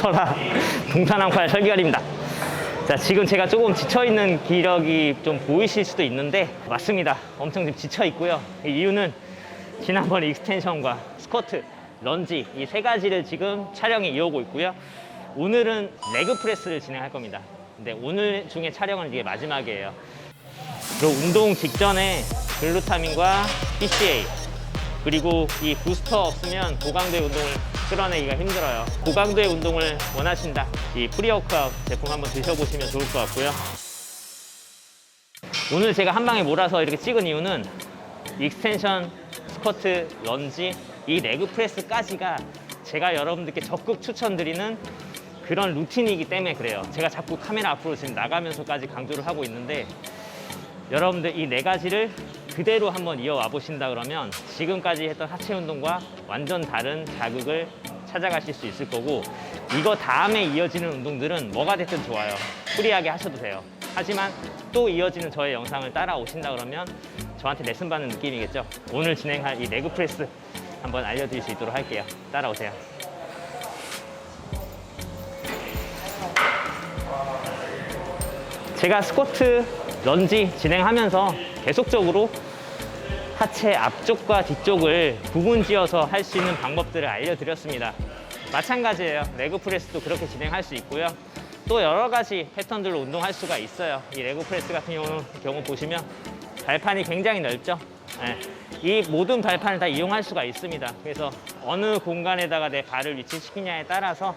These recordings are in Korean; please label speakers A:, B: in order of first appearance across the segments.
A: 터라 동산항팔 설계열입니다. 자, 지금 제가 조금 지쳐있는 기력이 좀 보이실 수도 있는데 맞습니다. 엄청 좀 지쳐있고요. 이유는 지난번 익스텐션과 스쿼트, 런지 이 세 가지를 지금 촬영이 이어오고 있고요. 오늘은 레그 프레스를 진행할 겁니다. 근데 오늘 중에 촬영은 이게 마지막이에요. 그리고 운동 직전에 글루타민과 PCA 그리고 이 부스터 없으면 고강도의 운동을 끌어내기가 힘들어요. 고강도의 운동을 원하신다. 이 프리워크아웃 제품 한번 드셔보시면 좋을 것 같고요. 오늘 제가 한 방에 몰아서 이렇게 찍은 이유는 익스텐션, 스쿼트, 런지, 이 레그 프레스까지가 제가 여러분들께 적극 추천드리는 그런 루틴이기 때문에 그래요. 제가 자꾸 카메라 앞으로 지금 나가면서까지 강조를 하고 있는데 여러분들 이 네 가지를 그대로 한번 이어와 보신다 그러면 지금까지 했던 하체 운동과 완전 다른 자극을 찾아가실 수 있을 거고 이거 다음에 이어지는 운동들은 뭐가 됐든 좋아요. 프리하게 하셔도 돼요. 하지만 또 이어지는 저의 영상을 따라오신다 그러면 저한테 레슨 받는 느낌이겠죠. 오늘 진행할 이 레그 프레스 한번 알려드릴 수 있도록 할게요. 따라오세요. 제가 스쿼트, 런지 진행하면서 계속적으로 하체 앞쪽과 뒤쪽을 구분 지어서 할 수 있는 방법들을 알려드렸습니다. 마찬가지예요. 레그 프레스도 그렇게 진행할 수 있고요. 또 여러 가지 패턴들로 운동할 수가 있어요. 이 레그 프레스 같은 경우 보시면 발판이 굉장히 넓죠. 네. 이 모든 발판을 다 이용할 수가 있습니다. 그래서 어느 공간에다가 내 발을 위치시키냐에 따라서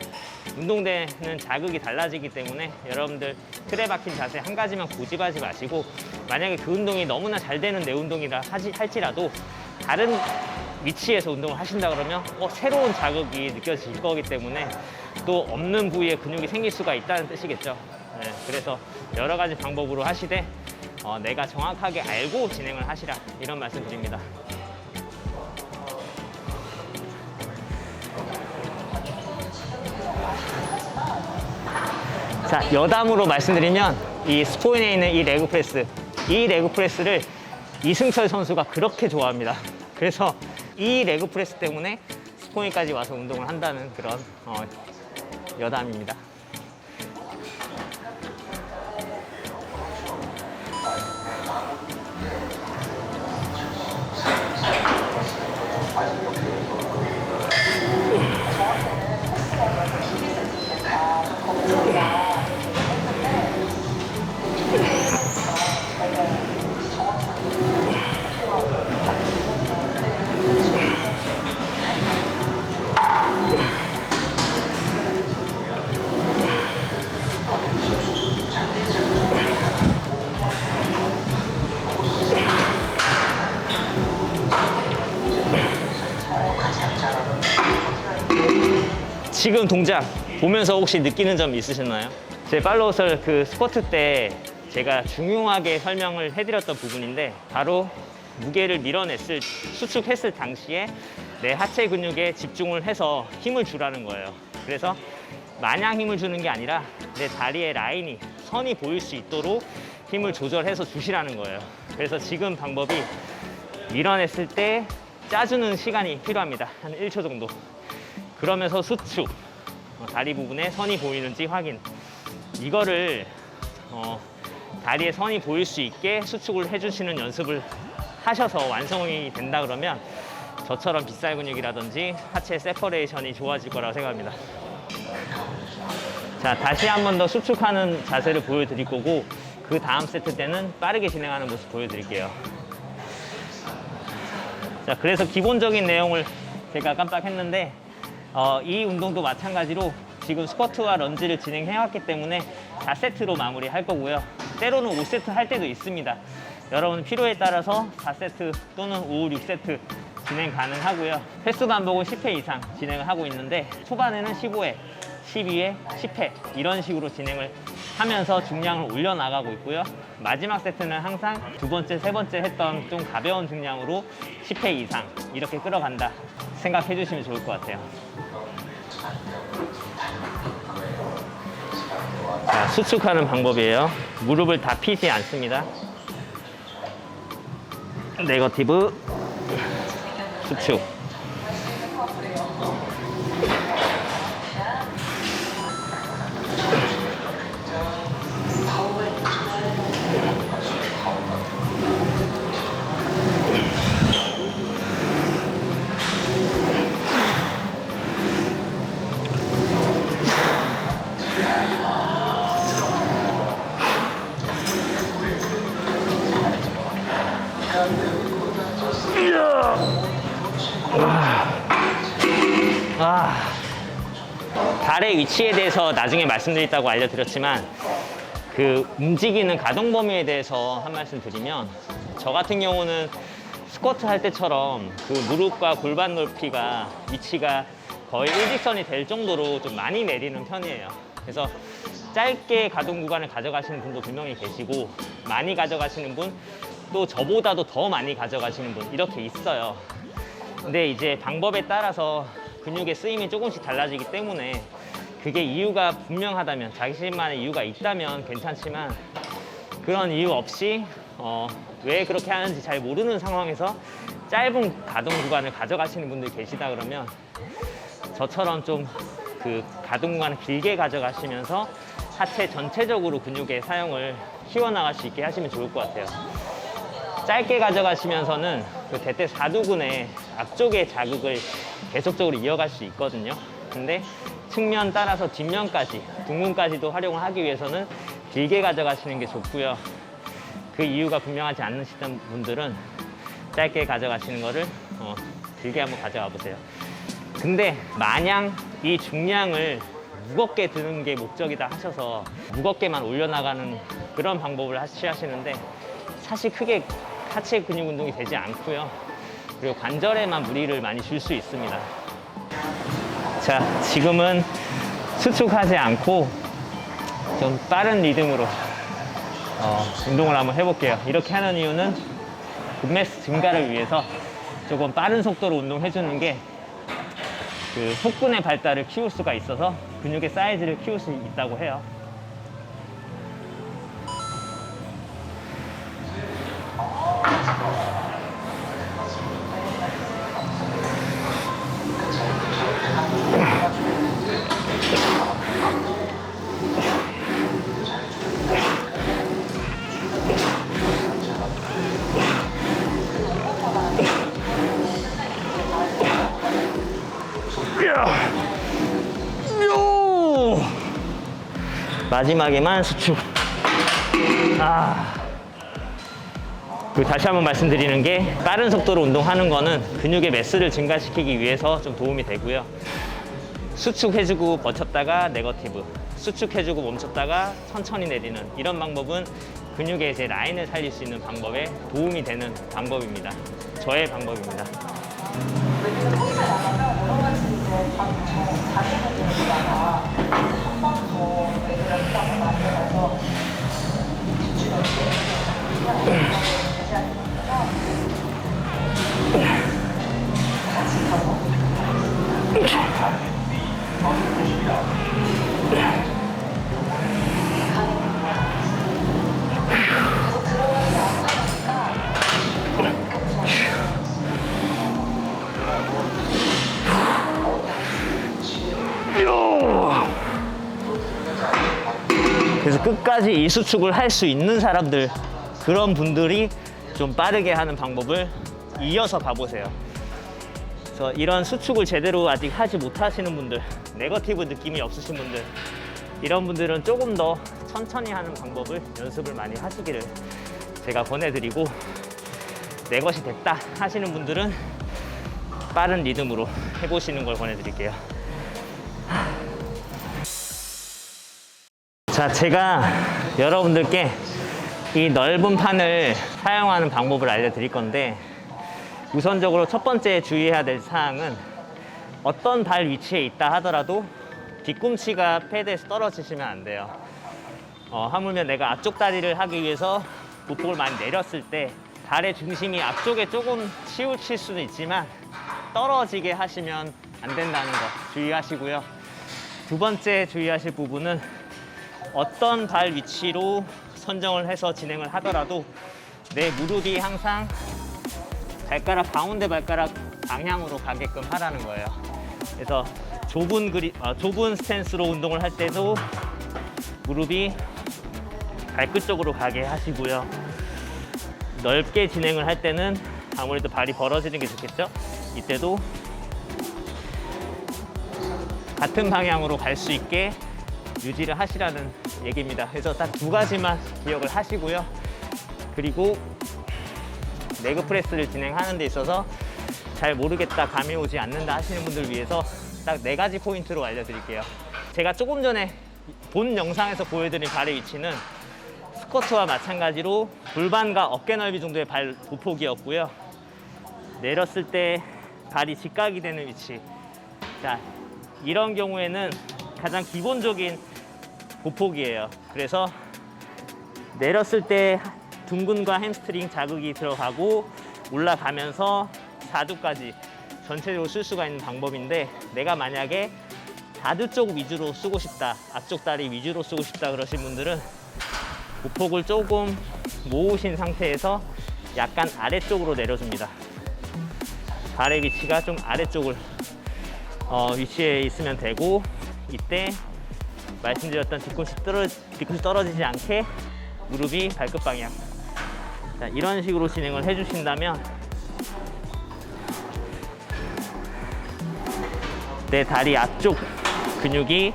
A: 운동되는 자극이 달라지기 때문에 여러분들 틀에 박힌 자세 한 가지만 고집하지 마시고 만약에 그 운동이 너무나 잘 되는 내 운동이라 할지라도 다른 위치에서 운동을 하신다 그러면 새로운 자극이 느껴질 거기 때문에 또 없는 부위에 근육이 생길 수가 있다는 뜻이겠죠. 네. 그래서 여러 가지 방법으로 하시되 내가 정확하게 알고 진행을 하시라 이런 말씀 드립니다. 자, 여담으로 말씀드리면 이 스포인에 있는 이 레그 프레스를 이승철 선수가 그렇게 좋아합니다. 그래서 이 레그 프레스 때문에 스포인까지 와서 운동을 한다는 그런 여담입니다. 지금 동작 보면서 혹시 느끼는 점 있으셨나요? 제 팔로우설 그 스쿼트 때 제가 중요하게 설명을 해드렸던 부분인데 바로 무게를 밀어냈을 수축했을 당시에 내 하체 근육에 집중을 해서 힘을 주라는 거예요. 그래서 마냥 힘을 주는 게 아니라 내 다리의 라인이 선이 보일 수 있도록 힘을 조절해서 주시라는 거예요. 그래서 지금 방법이 밀어냈을 때 짜주는 시간이 필요합니다. 한 1초 정도. 그러면서 수축, 다리 부분에 선이 보이는지 확인. 이거를 다리에 선이 보일 수 있게 수축을 해주시는 연습을 하셔서 완성이 된다 그러면 저처럼 빗살 근육이라든지 하체 세퍼레이션이 좋아질 거라고 생각합니다. 자, 다시 한 번 더 수축하는 자세를 보여드릴 거고 그 다음 세트 때는 빠르게 진행하는 모습 보여드릴게요. 자, 그래서 기본적인 내용을 제가 깜빡했는데 이 운동도 마찬가지로 지금 스쿼트와 런지를 진행해왔기 때문에 4세트로 마무리할 거고요. 때로는 5세트 할 때도 있습니다. 여러분 필요에 따라서 4세트 또는 5, 6세트 진행 가능하고요. 횟수 반복은 10회 이상 진행을 하고 있는데 초반에는 15회, 12회, 10회 이런 식으로 진행을 하면서 중량을 올려나가고 있고요. 마지막 세트는 항상 두 번째, 세 번째 했던 좀 가벼운 중량으로 10회 이상 이렇게 끌어간다 생각해 주시면 좋을 것 같아요. 자, 수축하는 방법이에요. 무릎을 다 피지 않습니다. 네거티브 수축. 발의 위치에 대해서 나중에 말씀드린다고 알려드렸지만 그 움직이는 가동 범위에 대해서 한 말씀 드리면, 저 같은 경우는 스쿼트 할 때처럼 그 무릎과 골반 높이가 위치가 거의 일직선이 될 정도로 좀 많이 내리는 편이에요. 그래서 짧게 가동 구간을 가져가시는 분도 분명히 계시고, 많이 가져가시는 분, 또 저보다도 더 많이 가져가시는 분, 이렇게 있어요. 근데 이제 방법에 따라서 근육의 쓰임이 조금씩 달라지기 때문에 그게 이유가 분명하다면, 자신만의 이유가 있다면 괜찮지만, 그런 이유 없이 왜 그렇게 하는지 잘 모르는 상황에서 짧은 가동 구간을 가져가시는 분들 계시다 그러면, 저처럼 좀 그 가동 구간을 길게 가져가시면서 하체 전체적으로 근육의 사용을 키워나갈 수 있게 하시면 좋을 것 같아요. 짧게 가져가시면서는 그 대퇴 사두근의 앞쪽의 자극을 계속적으로 이어갈 수 있거든요. 근데 측면 따라서 뒷면까지, 둥근까지도 활용을 하기 위해서는 길게 가져가시는 게 좋고요. 그 이유가 분명하지 않으시던 분들은 짧게 가져가시는 거를 길게 한번 가져가 보세요. 근데 마냥 이 중량을 무겁게 드는 게 목적이다 하셔서 무겁게만 올려나가는 그런 방법을 하시는데, 사실 크게 하체 근육 운동이 되지 않고요. 그리고 관절에만 무리를 많이 줄 수 있습니다. 자, 지금은 수축하지 않고 좀 빠른 리듬으로 운동을 한번 해볼게요. 이렇게 하는 이유는 근매스 증가를 위해서 조금 빠른 속도로 운동해주는 게 그 속근의 발달을 키울 수가 있어서 근육의 사이즈를 키울 수 있다고 해요. 마지막에만 수축. 다시 한번 말씀드리는 게, 빠른 속도로 운동하는 거는 근육의 매스를 증가시키기 위해서 좀 도움이 되고요. 수축해주고 버텼다가 네거티브, 수축해주고 멈췄다가 천천히 내리는 이런 방법은 근육의 이제 라인을 살릴 수 있는 방법에 도움이 되는 방법입니다. 저의 방법입니다. 그래서 끝까지 이 수축을 할 수 있는 사람들, 그런 분들이 좀 빠르게 하는 방법을 이어서 가보세요. 그래서 이런 수축을 제대로 아직 하지 못하시는 분들, 네거티브 느낌이 없으신 분들, 이런 분들은 조금 더 천천히 하는 방법을 연습을 많이 하시기를 제가 권해드리고, 내 것이 됐다 하시는 분들은 빠른 리듬으로 해보시는 걸 권해드릴게요. 자, 제가 여러분들께 이 넓은 판을 사용하는 방법을 알려드릴 건데, 우선적으로 첫 번째 주의해야 될 사항은, 어떤 발 위치에 있다 하더라도 뒤꿈치가 패드에서 떨어지시면 안 돼요. 하물며 내가 앞쪽 다리를 하기 위해서 보폭을 많이 내렸을 때 발의 중심이 앞쪽에 조금 치우칠 수는 있지만 떨어지게 하시면 안 된다는 거 주의하시고요. 두 번째 주의하실 부분은, 어떤 발 위치로 선정을 해서 진행을 하더라도 내 무릎이 항상 발가락, 가운데 발가락 방향으로 가게끔 하라는 거예요. 그래서 좁은 스탠스로 운동을 할 때도 무릎이 발끝 쪽으로 가게 하시고요. 넓게 진행을 할 때는 아무래도 발이 벌어지는 게 좋겠죠. 이때도 같은 방향으로 갈 수 있게 유지를 하시라는 얘기입니다. 그래서 딱 두 가지만 기억을 하시고요. 그리고 레그 프레스를 진행하는 데 있어서 잘 모르겠다, 감이 오지 않는다 하시는 분들 위해서 딱 4가지 포인트로 알려드릴게요. 제가 조금 전에 본 영상에서 보여드린 발의 위치는 스쿼트와 마찬가지로 골반과 어깨 넓이 정도의 발 보폭이었고요. 내렸을 때 발이 직각이 되는 위치. 자, 이런 경우에는 가장 기본적인 보폭이에요. 그래서 내렸을 때 둔근과 햄스트링 자극이 들어가고 올라가면서 사두까지 전체적으로 쓸 수가 있는 방법인데, 내가 만약에 사두 쪽 위주로 쓰고 싶다, 앞쪽 다리 위주로 쓰고 싶다 그러신 분들은 보폭을 조금 모으신 상태에서 약간 아래쪽으로 내려줍니다. 발의 위치가 좀 아래쪽을 위치해 있으면 되고, 이때 말씀드렸던 뒤꿈치 떨어지지 않게 무릎이 발끝 방향. 자, 이런 식으로 진행을 해주신다면 내 다리 앞쪽 근육이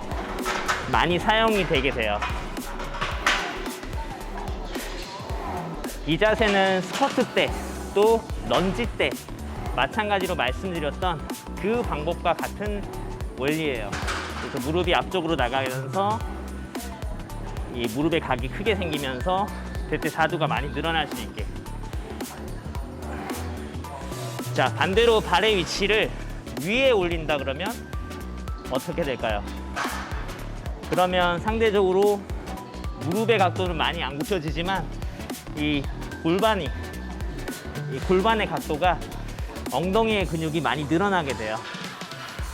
A: 많이 사용이 되게 돼요. 이 자세는 스쿼트 때, 또 런지 때 마찬가지로 말씀드렸던 그 방법과 같은 원리예요. 그래서 무릎이 앞쪽으로 나가면서 이 무릎의 각이 크게 생기면서 대퇴 사두가 많이 늘어날 수 있게. 자, 반대로 발의 위치를 위에 올린다 그러면 어떻게 될까요? 그러면 상대적으로 무릎의 각도는 많이 안 굽혀지지만 이 골반의 각도가 엉덩이의 근육이 많이 늘어나게 돼요.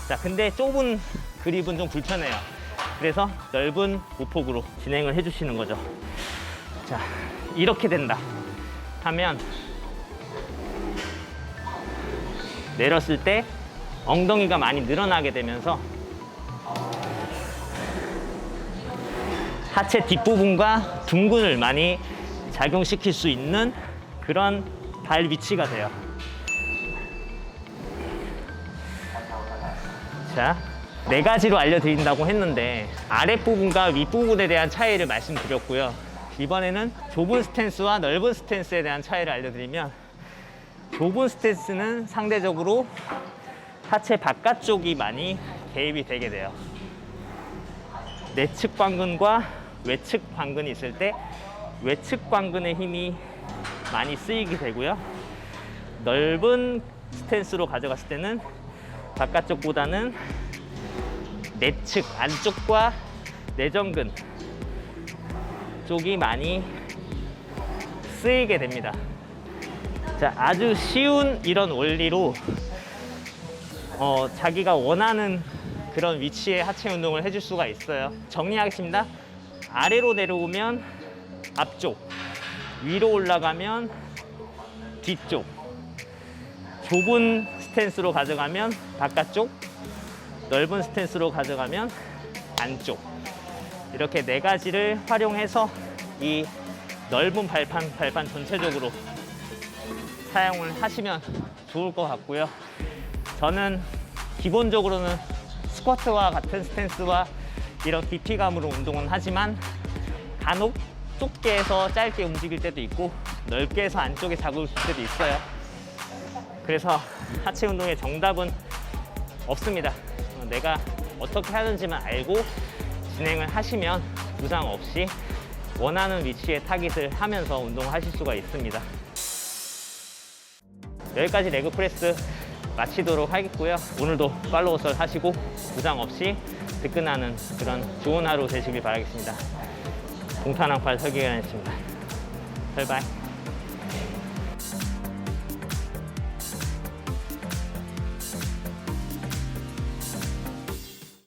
A: 자, 근데 좁은 그립은 좀 불편해요. 그래서 넓은 보폭으로 진행을 해주시는 거죠. 자, 이렇게 된다 하면 내렸을 때 엉덩이가 많이 늘어나게 되면서 하체 뒷부분과 둔근을 많이 작용시킬 수 있는 그런 발 위치가 돼요. 자, 4가지로 알려드린다고 했는데 아랫부분과 윗부분에 대한 차이를 말씀드렸고요. 이번에는 좁은 스탠스와 넓은 스탠스에 대한 차이를 알려드리면, 좁은 스탠스는 상대적으로 하체 바깥쪽이 많이 개입이 되게 돼요. 내측 관근과 외측 관근이 있을 때 외측 관근의 힘이 많이 쓰이게 되고요. 넓은 스탠스로 가져갔을 때는 바깥쪽보다는 내측 안쪽과 내전근 쪽이 많이 쓰이게 됩니다. 자, 아주 쉬운 이런 원리로 자기가 원하는 그런 위치의 하체 운동을 해줄 수가 있어요. 정리하겠습니다. 아래로 내려오면 앞쪽, 위로 올라가면 뒤쪽, 좁은 스탠스로 가져가면 바깥쪽, 넓은 스탠스로 가져가면 안쪽. 이렇게 4가지를 활용해서 이 넓은 발판 전체적으로 사용을 하시면 좋을 것 같고요. 저는 기본적으로는 스쿼트와 같은 스탠스와 이런 깊이감으로 운동은 하지만 간혹 좁게 해서 짧게 움직일 때도 있고 넓게 해서 안쪽에 자극을 줄 때도 있어요. 그래서 하체 운동의 정답은 없습니다. 내가 어떻게 하는지만 알고 진행을 하시면 부상 없이 원하는 위치에 타깃을 하면서 운동을 하실 수가 있습니다. 여기까지 레그 프레스 마치도록 하겠고요. 오늘도 팔로우설 하시고 부상 없이 든든하는 그런 좋은 하루 되시길 바라겠습니다. 동탄왕팔 설계관이었습니다. 바이바이.